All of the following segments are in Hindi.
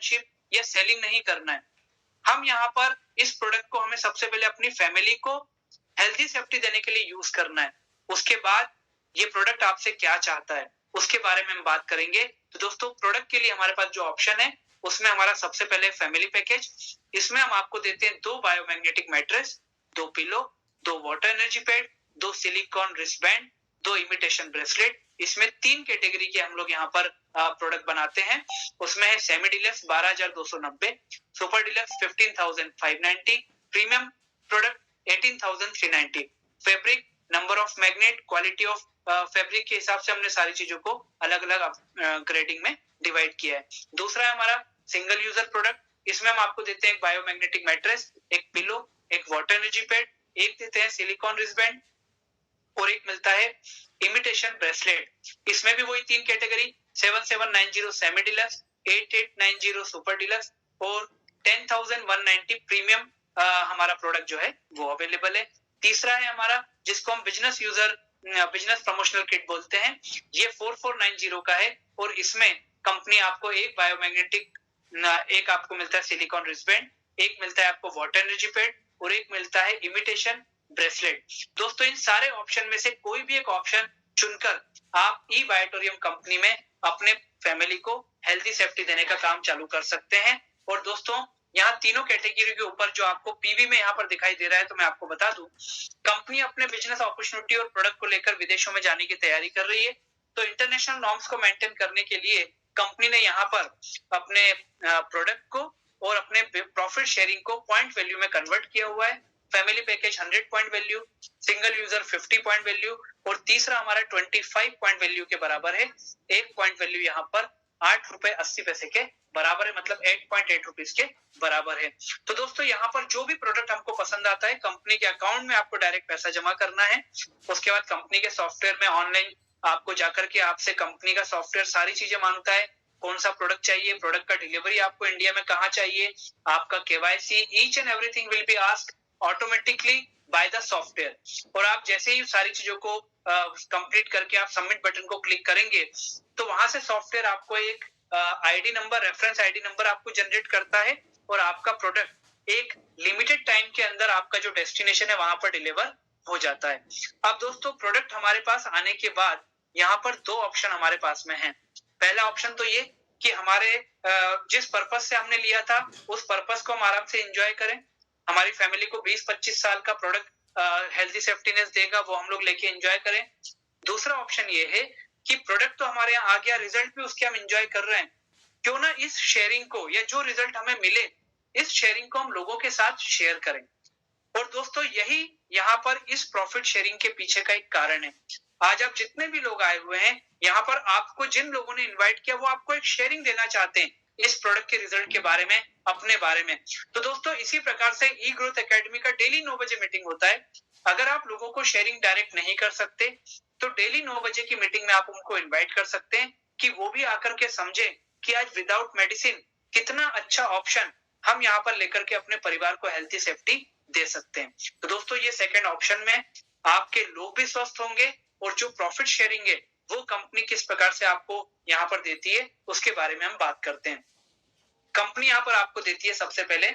रिलेशनशिप या सेलिंग नहीं करना है। हम यहाँ पर इस प्रोडक्ट को हमें सबसे पहले अपनी फैमिली को हेल्थी सेफ्टी देने के लिए यूज करना है। उसके बाद ये प्रोडक्ट आपसे क्या चाहता है उसके बारे में हम बात करेंगे। तो दोस्तों प्रोडक्ट के लिए हमारे पास जो ऑप्शन है उसमें हमारा सबसे पहले फैमिली पैकेज। इसमें हम आपको देते हैं 2 biomagnetic mattress, 2 pillow, 2 water energy pad, 2 silicon wristband, 2 imitation bracelet. इसमें 3 कैटेगरी के हम लोग यहाँ पर प्रोडक्ट बनाते हैं। उसमें है semi deluxe 12,290, super deluxe 15,590, premium product 18,390। Fabric, number of magnet, quality of fabric के हिसाब से हमने सारी चीजों को अलग अलग ग्रेडिंग में डिवाइड किया है। दूसरा है हमारा सिंगल यूजर प्रोडक्ट। इसमें हम आपको देते हैं एक बायोमैग्नेटिक मैट्रेस, एक पिलो, एक वाटर एनर्जी पैड, एक देते हैं सिलिकॉन रिस्टबैंड और एक मिलता है इमिटेशन ब्रेसलेट। इसमें भी वही 3 category 7790 semi deluxe, 8890 super deluxe और 10,190 प्रीमियम हमारा प्रोडक्ट जो है वो अवेलेबल है। तीसरा है हमारा जिसको हम बिजनेस प्रमोशनल किट बोलते हैं। ये 4490 का है और इसमें कंपनी आपको एक बायोमैग्नेटिक, एक आपको मिलता है सिलिकॉन रिस्टबैंड, एक मिलता है आपको वाटर एनर्जी पैड और एक मिलता है इमिटेशन ब्रेसलेट। दोस्तों इन सारे ऑप्शन में से कोई भी एक ऑप्शन चुनकर आप ई बायोटोरियम कंपनी में अपने फैमिली को हेल्थी सेफ्टी देने का काम चालू कर सकते हैं। और दोस्तों यहाँ तीनों कैटेगरी के ऊपर जो आपको पीवी में यहाँ पर दिखाई दे रहा है, तो मैं आपको बता दूं कंपनी अपने बिजनेस अपॉर्चुनिटी और प्रोडक्ट को लेकर विदेशों में जाने की तैयारी कर रही है। तो इंटरनेशनल नॉर्म्स को मेंटेन करने के लिए कंपनी ने यहाँ पर अपने प्रोडक्ट को और अपने प्रॉफिट शेयरिंग को पॉइंट वैल्यू में कन्वर्ट किया हुआ है। Family package 100 point value, single user 50 point value और तीसरा हमारा 25 पॉइंट वैल्यू के बराबर है। एक पॉइंट वैल्यू यहाँ पर 8 रुपए 80 पैसे के बराबर है, मतलब 8.8 रुपीज के बराबर है। तो दोस्तों यहाँ पर जो भी प्रोडक्ट हमको पसंद आता है कंपनी के अकाउंट में आपको डायरेक्ट पैसा जमा करना है। उसके बाद कंपनी के सॉफ्टवेयर में ऑनलाइन आपको जाकर के आपसे कंपनी का सॉफ्टवेयर सारी चीजें मांगता है। कौन सा प्रोडक्ट चाहिए, प्रोडक्ट का डिलीवरी आपको इंडिया में कहाँ चाहिए, आपका KYC, each and everything will be asked automatically by the software. और आप जैसे ही सारी चीजों को कंप्लीट करके आप सबमिट बटन को क्लिक करेंगे तो वहां से सॉफ्टवेयर आपको एक ID number, reference ID number आपको जनरेट करता है और आपका प्रोडक्ट एक लिमिटेड टाइम के अंदर आपका जो डेस्टिनेशन है वहां पर डिलीवर हो जाता है। अब दोस्तों प्रोडक्ट हमारे पास आने के बाद यहाँ पर 2 ऑप्शन हमारे पास में हैं। पहला ऑप्शन तो ये कि हमारे जिस पर्पस से हमने लिया था उस पर्पस को हम आराम से एंजॉय करें, हमारी फैमिली को 20-25 साल का प्रोडक्ट हेल्थी सेफ्टीनेस देगा, वो हम लोग लेके एंजॉय करें। दूसरा ऑप्शन ये है कि प्रोडक्ट तो हमारे यहाँ आ गया, रिजल्ट भी उसके हम एंजॉय कर रहे हैं, क्यों ना इस शेयरिंग को या जो रिजल्ट हमें मिले इस शेयरिंग को हम लोगों के साथ शेयर करें। और दोस्तों यही यहाँ पर इस प्रॉफिट शेयरिंग के पीछे का एक कारण है। आज आप जितने भी लोग आए हुए हैं यहाँ पर, आपको जिन लोगों ने इनवाइट किया वो आपको एक शेयरिंग देना चाहते हैं इस प्रोडक्ट के रिजल्ट के बारे में, अपने बारे में। तो दोस्तों इसी प्रकार से ई ग्रोथ एकेडमी का डेली 9 बजे मीटिंग होता है। अगर आप लोगों को शेयरिंग डायरेक्ट नहीं कर सकते तो डेली 9 बजे की मीटिंग में आप उनको इन्वाइट कर सकते हैं कि वो भी आकर के समझे कि आज विदाउट मेडिसिन कितना अच्छा ऑप्शन हम यहाँ पर लेकर के अपने परिवार को हेल्थी सेफ्टी दे सकते हैं। तो दोस्तों ये सेकंड ऑप्शन में आपके लोग भी स्वस्थ होंगे और जो प्रॉफिट शेयरिंग है वो कंपनी किस प्रकार से आपको यहाँ पर देती है उसके बारे में हम बात करते हैं। कंपनी यहाँ पर आपको देती है सबसे पहले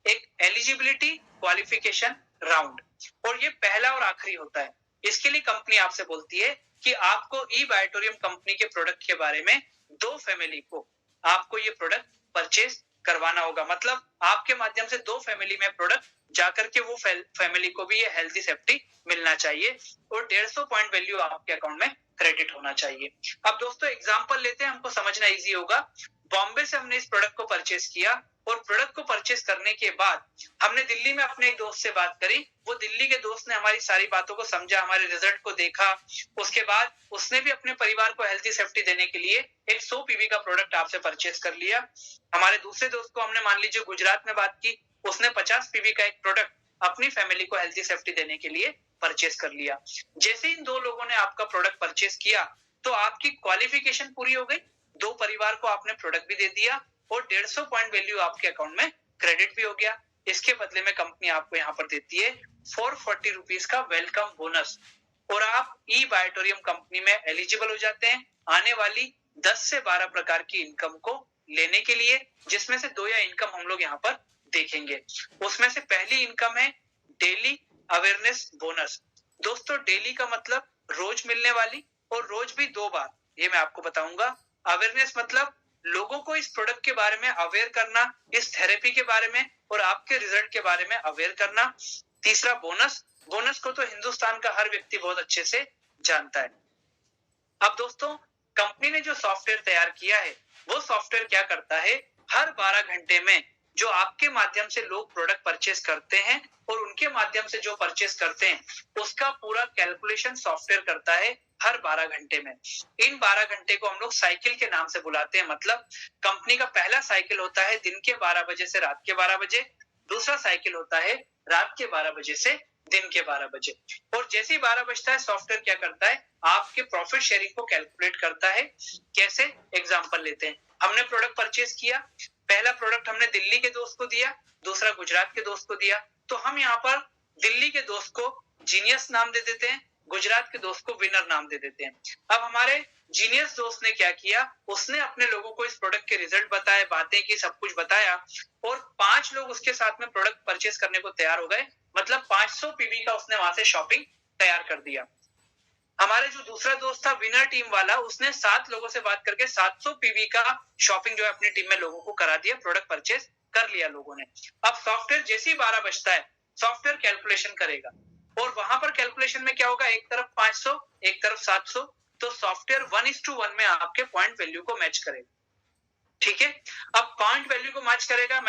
एक एलिजिबिलिटी क्वालिफिकेशन राउंड, और ये पहला और आखिरी होता है। इसके लिए कंपनी आपसे बोलती है कि आपको ई बायोटोरियम कंपनी के प्रोडक्ट के बारे में 2 फैमिली को आपको ये प्रोडक्ट परचेज करवाना होगा, मतलब आपके माध्यम से 2 फैमिली में प्रोडक्ट जाकर के वो फैमिली को भी ये हेल्थी सेफ्टी मिलना चाहिए और 150 पॉइंट वैल्यू आपके अकाउंट में क्रेडिट होना चाहिए। अब दोस्तों एग्जांपल लेते हैं, हमको समझना इजी होगा। बॉम्बे से हमने इस प्रोडक्ट को परचेज किया और प्रोडक्ट को परचेज करने के बाद हमने दिल्ली में अपने एक दोस्त से बात करी। वो दिल्ली के दोस्त ने हमारी सारी बातों को समझा, हमारे रिजल्ट को देखा। उसके बाद उसने भी अपने परिवार को हेल्थी सेफ्टी देने के लिए एक 100 पीवी का प्रोडक्ट आपसे परचेज कर लिया। हमारे दूसरे दोस्त को हमने मान लीजिए गुजरात में बात की, उसने 50 पीवी का एक प्रोडक्ट अपनी फैमिली को हेल्थी सेफ्टी देने के लिए परचेज कर लिया। जैसे इन 2 लोगों ने आपका प्रोडक्ट परचेज किया तो आपकी क्वालिफिकेशन पूरी हो गई, 2 परिवार को आपने प्रोडक्ट भी दे दिया और 150 पॉइंट वैल्यू आपके अकाउंट में क्रेडिट भी हो गया। इसके बदले में कंपनी आपको यहाँ पर देती है 440 रुपीज का वेलकम बोनस और आप ई बायोटोरियम कंपनी में एलिजिबल हो जाते हैं आने वाली 10 से 12 प्रकार की इनकम को लेने के लिए, जिसमें से 2 या इनकम हम लोग यहाँ पर देखेंगे। उसमें से पहली इनकम है डेली अवेयरनेस बोनस। दोस्तों डेली का मतलब रोज मिलने वाली, और रोज भी 2 बार, ये मैं आपको बताऊंगा। अवेयरनेस मतलब लोगों को इस प्रोडक्ट के बारे में अवेयर करना, इस थेरेपी के बारे में और आपके रिजल्ट के बारे में अवेयर करना। तीसरा बोनस, बोनस को तो हिंदुस्तान का हर व्यक्ति बहुत अच्छे से जानता है। अब दोस्तों कंपनी ने जो सॉफ्टवेयर तैयार किया है, वो सॉफ्टवेयर क्या करता है, हर 12 घंटे में जो आपके माध्यम से लोग प्रोडक्ट परचेस करते हैं और उनके माध्यम से जो परचेस करते हैं, उसका पूरा कैलकुलेशन सॉफ्टवेयर करता है हर 12 घंटे में। इन 12 घंटे को हम लोग साइकिल के नाम से बुलाते हैं। मतलब कंपनी का पहला साइकिल होता है दिन के 12 बजे से रात के 12 बजे, दूसरा साइकिल होता है रात के 12 बजे से दिन के 12 बजे। और जैसे ही 12 बजता है, सॉफ्टवेयर क्या करता है, आपके प्रॉफिट शेयरिंग को कैलकुलेट करता है। कैसे, एग्जांपल लेते हैं। हमने प्रोडक्ट परचेस किया, पहला प्रोडक्ट हमने दिल्ली के दोस्त को दिया, दूसरा गुजरात के दोस्त को दिया, तो हम यहाँ पर दिल्ली के दोस्त को जीनियस नाम दे देते हैं, गुजरात के दोस्त को विनर नाम दे देते हैं। अब हमारे जीनियस दोस्त ने क्या किया, उसने अपने लोगों को इस प्रोडक्ट के रिजल्ट बताए, बातें की, सब कुछ बताया, और 5 लोग उसके साथ में प्रोडक्ट परचेस करने को तैयार हो गए। मतलब 500 पीवी का उसने वहां से शॉपिंग तैयार कर दिया। हमारे जो दूसरा दोस्त था विनर टीम वाला, उसने 7 लोगों से बात करके 700 पीवी का शॉपिंग जो है अपनी टीम में लोगों को करा दिया, प्रोडक्ट परचेस कर लिया लोगों ने। अब सॉफ्टवेयर जैसे ही 12 बजता है, सॉफ्टवेयर कैलकुलेशन करेगा, और वहां पर कैलकुलेशन में क्या होगा, एक तरफ 500 एक तरफ 700, तो सॉफ्टवेयर 1:1 में आपके पॉइंट वैल्यू को मैच करेगा। ठीक है, अब पॉइंट वैल्यू को मैच करेगा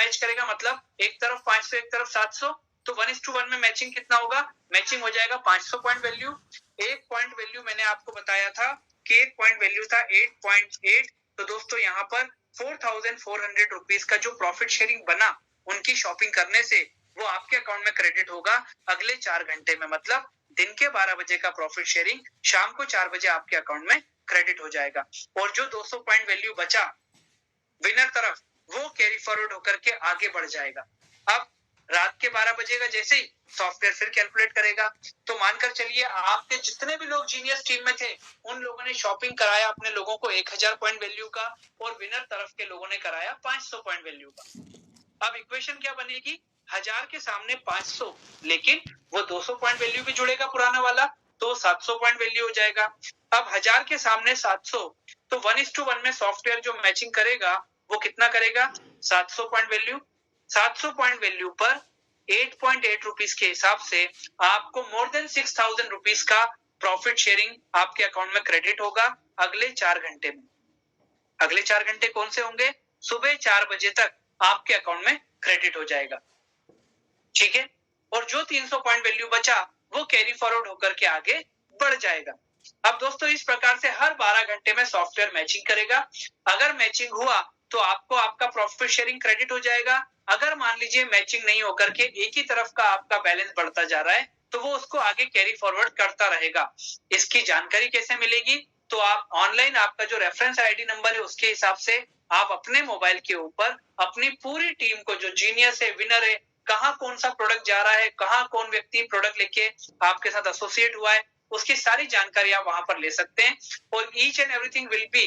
मतलब एक तरफ 500 एक तरफ 700, तो 1:1 में मैचिंग कितना होगा, मैचिंग हो जाएगा 500 पॉइंट वैल्यू। एक पॉइंट वैल्यू मैंने आपको बताया था कि एक पॉइंट वैल्यू था 8.8, तो दोस्तों यहाँ पर 4,400 रुपीज का जो प्रॉफिट शेयरिंग बना उनकी शॉपिंग करने से, वो आपके अकाउंट में क्रेडिट होगा अगले 4 घंटे में। मतलब दिन के 12 बजे का प्रॉफिट शेयरिंग शाम को 4 बजे आपके अकाउंट में क्रेडिट हो जाएगा, और जो 200 पॉइंट वैल्यू बचा विनर तरफ, वो कैरी फॉरवर्ड होकर के आगे बढ़ जाएगा। अब रात के 12 बजेगा जैसे ही, सॉफ्टवेयर फिर कैलकुलेट करेगा। तो मानकर चलिए आपके जितने भी लोग जीनियस टीम में थे, उन लोगों ने शॉपिंग कराया अपने लोगों को 1000 पॉइंट वैल्यू का, और विनर तरफ के लोगों ने कराया 500 पॉइंट वैल्यू का। अब इक्वेशन क्या बनेगी, 1000 के सामने 500, लेकिन वो 200 पॉइंट वैल्यू भी जुड़ेगा पुराना वाला, तो 700 पॉइंट वैल्यू हो जाएगा। अब 1000 के सामने 700, तो 1:1 में सॉफ्टवेयर जो मैचिंग करेगा वो कितना करेगा, 700 पॉइंट वैल्यू। 700 पॉइंट वैल्यू पर 8.8 रुपीज के हिसाब से आपको मोर देन 6,000 रुपीज का प्रॉफिट शेयरिंग आपके अकाउंट में क्रेडिट होगा अगले 4 घंटे में। अगले 4 घंटे कौन से होंगे, सुबह 4 बजे तक आपके अकाउंट में क्रेडिट हो जाएगा। ठीक है, और जो 300 पॉइंट वैल्यू बचा वो कैरी फॉरवर्ड होकर के आगे बढ़ जाएगा। अब दोस्तों इस प्रकार से हर 12 घंटे में सॉफ्टवेयर मैचिंग करेगा। अगर मैचिंग हुआ तो आपको आपका प्रॉफिट शेयरिंग क्रेडिट हो जाएगा। अगर मान लीजिए मैचिंग नहीं होकर के एक ही तरफ का आपका बैलेंस बढ़ता जा रहा है, तो वो उसको आगे कैरी फॉरवर्ड करता रहेगा। इसकी जानकारी कैसे मिलेगी, तो आप ऑनलाइन आपका जो रेफरेंस आईडी नंबर है उसके हिसाब से आप अपने मोबाइल के ऊपर अपनी पूरी टीम को, जो जीनियस है, विनर है, कहाँ कौन सा प्रोडक्ट जा रहा है, कहाँ कौन व्यक्ति प्रोडक्ट लेके आपके साथ एसोसिएट हुआ है, उसकी सारी जानकारी आप वहां पर ले सकते हैं। और each and everything will be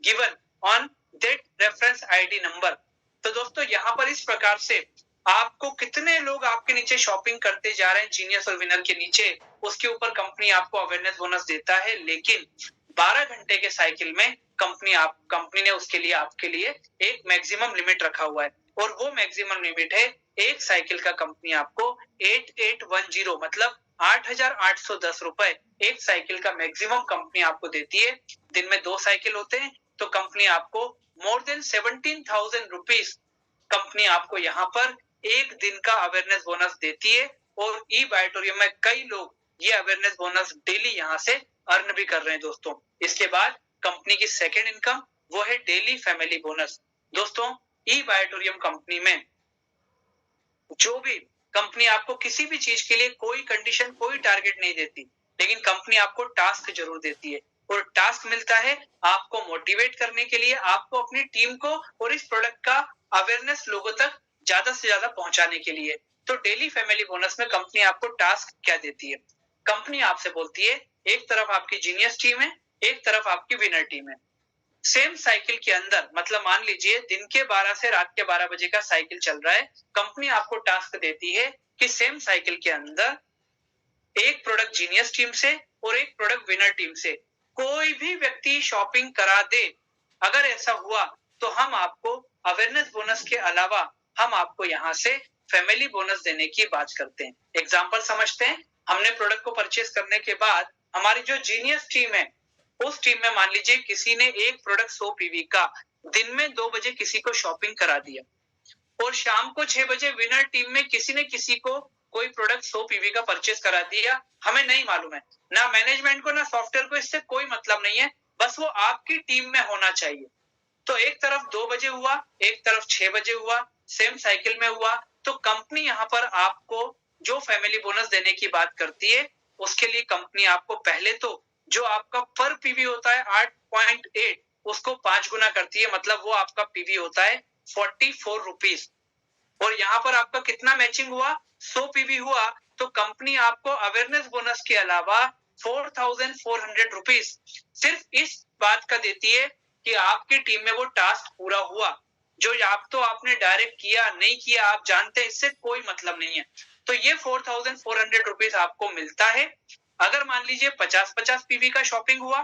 given on that reference ID number. तो दोस्तों यहाँ पर इस प्रकार से आपको कितने लोग आपके नीचे शॉपिंग करते जा रहे हैं जीनियस और विनर के नीचे, उसके ऊपर कंपनी आपको अवेयरनेस बोनस देता है। लेकिन 12 घंटे के साइकिल में कंपनी ने उसके लिए आपके लिए एक मैक्सिमम लिमिट रखा हुआ है, और वो मैक्सिमम लिमिट है एक साइकिल का कंपनी आपको 8810 मतलब 8,810 रुपए एक साइकिल का मैक्सिमम कंपनी आपको देती है। दिन में 2 साइकिल होते हैं, तो कंपनी आपको मोर देन 17,000 रुपीज कंपनी आपको यहाँ पर एक दिन का अवेयरनेस बोनस देती है। और ई बायोटोरियम में कई लोग ये अवेयरनेस बोनस डेली यहाँ से अर्न भी कर रहे हैं दोस्तों। इसके बाद कंपनी की सेकेंड इनकम वो है डेली फैमिली बोनस। दोस्तों ई बायोटोरियम कंपनी में जो भी कंपनी आपको किसी भी चीज के लिए कोई कंडीशन, कोई टारगेट नहीं देती, लेकिन कंपनी आपको टास्क जरूर देती है। और टास्क मिलता है आपको मोटिवेट करने के लिए, आपको अपनी टीम को और इस प्रोडक्ट का अवेयरनेस लोगों तक ज्यादा से ज्यादा पहुंचाने के लिए। तो डेली फैमिली बोनस में कंपनी आपको टास्क क्या देती है, कंपनी आपसे बोलती है एक तरफ आपकी जीनियस टीम है, एक तरफ आपकी विनर टीम है। सेम साइकिल के अंदर, मतलब मान लीजिए दिन के 12 से रात के 12 बजे का साइकिल चल रहा है, कंपनी आपको टास्क देती है कि सेम साइकिल के अंदर एक प्रोडक्ट जीनियस टीम से और एक प्रोडक्ट विनर टीम से कोई भी व्यक्ति शॉपिंग करा दे। अगर ऐसा हुआ तो हम आपको अवेयरनेस बोनस के अलावा हम आपको यहाँ से फैमिली बोनस देने की बात करते हैं। एग्जांपल समझते हैं। हमने प्रोडक्ट को परचेस करने के बाद हमारी जो जीनियस टीम है, उस टीम में मान लीजिए किसी ने एक प्रोडक्ट 100 पीवी का दिन में 2 बजे किसी को शॉपिंग करा दिया और शाम को 6 बजे विनर टीम में किसी ने किसी को कोई प्रोडक्ट 100 पीवी का परचेस करा दिया। हमें नहीं मालूम है, ना मैनेजमेंट को ना सॉफ्टवेयर को इससे कोई मतलब नहीं है, बस वो आपकी टीम में होना चाहिए। तो एक तरफ 2 बजे हुआ, एक तरफ 6 बजे हुआ, सेम साइकिल में हुआ, तो कंपनी यहाँ पर आपको जो फैमिली बोनस देने की बात करती है, उसके लिए कंपनी आपको पहले तो जो आपका पर पीवी होता है 8.8, उसको 5 गुना करती है, मतलब वो आपका पीवी होता है 44 रुपीज। और यहाँ पर आपका कितना मैचिंग हुआ, 100 पीवी हुआ, तो कंपनी आपको अवेयरनेस बोनस के अलावा 4400 रुपीज सिर्फ इस बात का देती है कि आपकी टीम में वो टास्क पूरा हुआ। जो आप तो आपने डायरेक्ट किया नहीं किया आप जानते हैं, इससे कोई मतलब नहीं है। तो ये 4400 रुपीज आपको मिलता है। अगर मान लीजिए 50-50 पीवी का शॉपिंग हुआ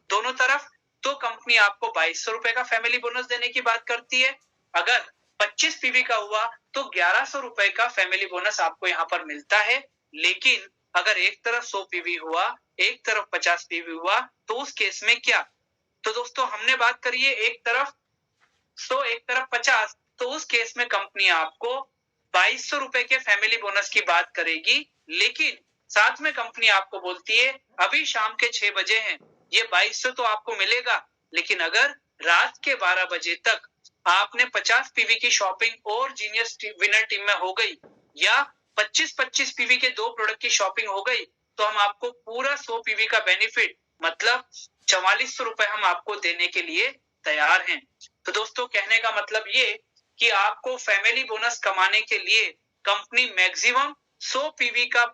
दोनों तरफ, तो कंपनी आपको 2200 रुपए का फैमिली बोनस देने की बात करती है। अगर 25 पीवी का हुआ तो 1100 रुपए का फैमिली बोनस आपको यहाँ पर मिलता है। लेकिन अगर एक तरफ 100 पीवी हुआ, एक तरफ 50 पीवी हुआ, तो उस केस में क्या? तो दोस्तों हमने बात करी है एक तरफ 100 एक तरफ 50, तो उस केस में कंपनी आपको 2200 रुपए के फैमिली बोनस की बात करेगी। लेकिन साथ में कंपनी आपको बोलती है अभी शाम के 6 बजे हैं, ये 2200 तो आपको मिलेगा, लेकिन अगर रात के 12 बजे तक आपने 50 पीवी की शॉपिंग और जीनियस विनर टीम में हो गई या 25-25 पीवी के 2 प्रोडक्ट की शॉपिंग हो गई, तो हम आपको पूरा 100 पीवी का बेनिफिट मतलब 4400 रुपए हम आपको देने के लिए तैयार हैं। तो दोस्तों कहने का मतलब ये कि आपको फैमिली बोनस कमाने के लिए कंपनी मैक्सिमम 100 पीवी का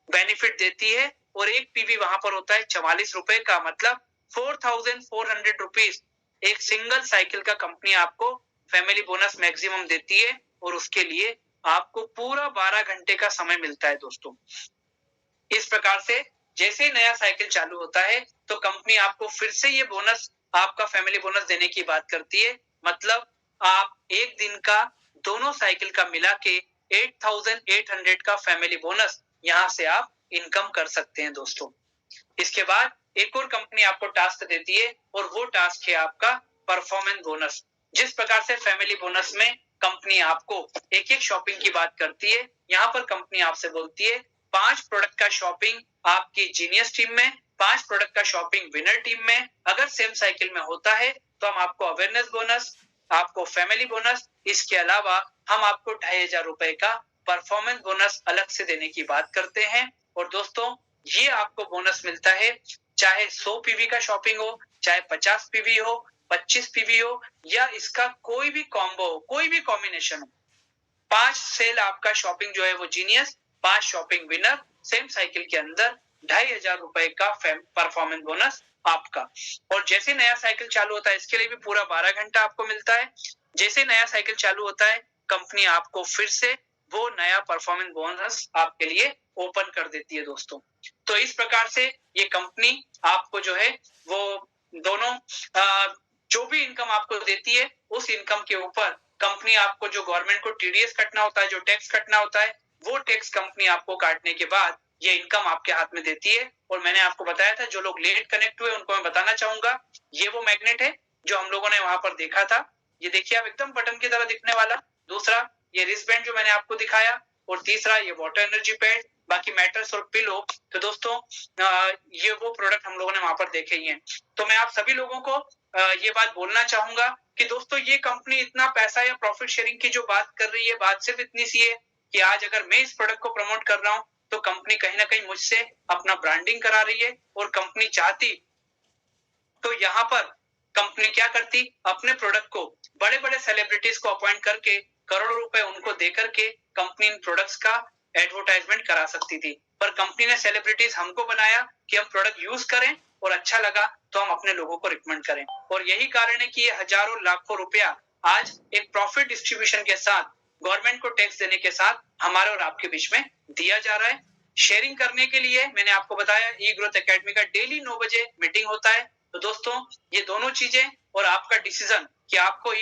बेनिफिट देती है और एक पीवी वहां पर होता है 44 रुपए का, मतलब 4400 रुपीज एक सिंगल साइकिल का कंपनी आपको फैमिली बोनस मैक्सिमम देती है और उसके लिए आपको पूरा 12 घंटे का समय मिलता है दोस्तों। इस प्रकार से जैसे ही नया साइकिल चालू होता है तो कंपनी आपको फिर से ये बोनस आपका फैमिली बोनस देने की बात करती है। मतलब आप एक दिन का दोनों साइकिल का मिला के 8800 का फैमिली बोनस यहाँ से आप इनकम कर सकते हैं दोस्तों। इसके बाद एक और कंपनी आपको टास्क देती है और वो टास्क है आपका परफॉर्मेंस बोनस। जिस प्रकार से फैमिली बोनस में कंपनी आपको एक एक शॉपिंग की बात करती है, यहाँ पर कंपनी आपसे बोलती है 5 प्रोडक्ट का शॉपिंग आपकी जीनियस टीम में, 5 प्रोडक्ट का शॉपिंग विनर टीम में अगर सेम साइकिल में होता है तो हम आपको अवेयरनेस बोनस, आपको फैमिली बोनस, इसके अलावा हम आपको 2500 रुपए का परफॉर्मेंस बोनस अलग से देने की बात करते हैं। और दोस्तों ये आपको बोनस मिलता है चाहे 100 पीवी का शॉपिंग हो, चाहे 50 पीवी हो, 25 पीवी हो या इसका कोई भी कॉम्बो हो, कोई भी कॉम्बिनेशन हो। 5 सेल आपका शॉपिंग जो है वो genius, 5 shopping winner, same cycle के अंदर 2500 रुपए का परफॉर्मेंस बोनस आपका। और जैसे नया साइकिल चालू होता है इसके लिए भी पूरा 12 घंटा आपको मिलता है। जैसे नया साइकिल चालू होता है कंपनी आपको फिर से वो नया परफॉर्मेंस बोनस आपके लिए ओपन कर देती है दोस्तों। तो इस प्रकार से ये कंपनी आपको जो है वो दोनों जो भी इनकम आपको देती है उस इनकम के ऊपर कंपनी आपको जो गवर्नमेंट को टीडीएस कटना होता है, जो टैक्स कटना होता है, वो टैक्स कंपनी आपको काटने के बाद ये इनकम आपके हाथ में देती है। और मैंने आपको बताया था जो लोग लेट कनेक्ट हुए उनको मैं बताना चाहूंगा, ये वो मैग्नेट है जो हम लोगों ने वहां पर देखा था। ये देखिए आप एकदम बटन की तरह दिखने वाला। दूसरा ये रिस्ट बैंड जो मैंने आपको दिखाया, और तीसरा ये वाटर एनर्जी पैड, बाकी मैटर्स और पिलो। तो दोस्तों ये वो प्रोडक्ट हम लोगों ने वहां पर देखे ही हैं। तो मैं आप सभी लोगों को ये बात बोलना चाहूंगा कि दोस्तों ये कंपनी इतना पैसा या प्रॉफिट शेयरिंग की जो बात कर रही है, बात सिर्फ इतनी सी है कि आज अगर मैं इस प्रोडक्ट को प्रमोट कर रहा हूं तो कंपनी कहीं ना कहीं मुझसे अपना ब्रांडिंग करा रही है। और कंपनी चाहती तो यहाँ पर कंपनी क्या करती, अपने प्रोडक्ट को बड़े बड़े सेलिब्रिटीज को अपॉइंट करके करोड़ों रुपए उनको देकर के कंपनी इन प्रोडक्ट्स का एडवर्टाइजमेंट करा सकती थी। पर कंपनी ने सेलिब्रिटीज हमको बनाया कि हम प्रोडक्ट यूज करें और अच्छा लगा तो हम अपने लोगों को रिकमेंड करें। और यही कारण है कि ये हजारों लाखों रुपया आज एक प्रॉफिट डिस्ट्रीब्यूशन के साथ, गवर्नमेंट को टैक्स देने के साथ हमारे और आपके बीच में दिया जा रहा है। शेयरिंग करने के लिए मैंने आपको बताया ई ग्रोथ एकेडमी का डेली 9 बजे मीटिंग होता है। तो दोस्तों, ये दोनों चीजें और आपका डिसीजन कि आपको